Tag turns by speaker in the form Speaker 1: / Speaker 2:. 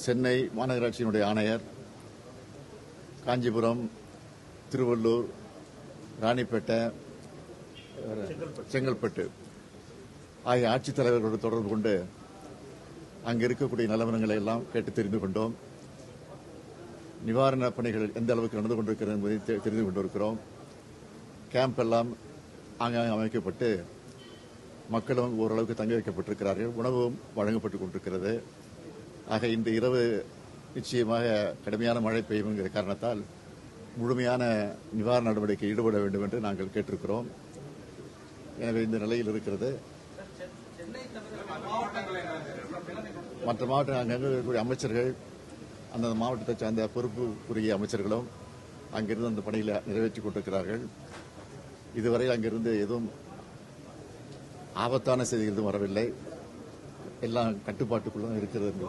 Speaker 1: சென்னை மாநகராட்சியினுடைய ஆணையர், காஞ்சிபுரம், திருவள்ளூர், ராணிப்பேட்டை, செங்கல்பட்டு ஆகிய ஆட்சித்தலைவர்களோடு தொடர்பு கொண்டு அங்கு இருக்கக்கூடிய நிலவரங்களை எல்லாம் கேட்டு தெரிந்து கொண்டோம். நிவாரணப் பணிகள் எந்த அளவுக்கு நடந்து கொண்டிருக்கிறது என்பதை தெரிந்து கொண்டிருக்கிறோம். கேம்ப் எல்லாம் ஆங்காங்கே அமைக்கப்பட்டு மக்களும் ஓரளவுக்கு தங்க வைக்கப்பட்டிருக்கிறார்கள். உணவும் வழங்கப்பட்டுக் கொண்டிருக்கிறது. ஆக இந்த இரவு நிச்சயமாக கடுமையான மழை பெய்யும் என்கிற காரணத்தால் முழுமையான நிவாரண நடவடிக்கை ஈடுபட வேண்டும் என்று நாங்கள் கேட்டிருக்கிறோம். எனவே இந்த நிலையில் இருக்கிறது. மற்ற மாவட்ட அங்கங்கே இருக்கக்கூடிய அமைச்சர்கள், அந்தந்த மாவட்டத்தை சார்ந்த பொறுப்புக்குரிய அமைச்சர்களும் அங்கிருந்து அந்த பணிகளை நிறைவேற்றிக் கொண்டிருக்கிறார்கள். இதுவரை அங்கிருந்து எதுவும் ஆபத்தான செய்திகள் எதுவும் வரவில்லை. எல்லாம் கட்டுப்பாட்டுக்குள்ள இருக்கிறது.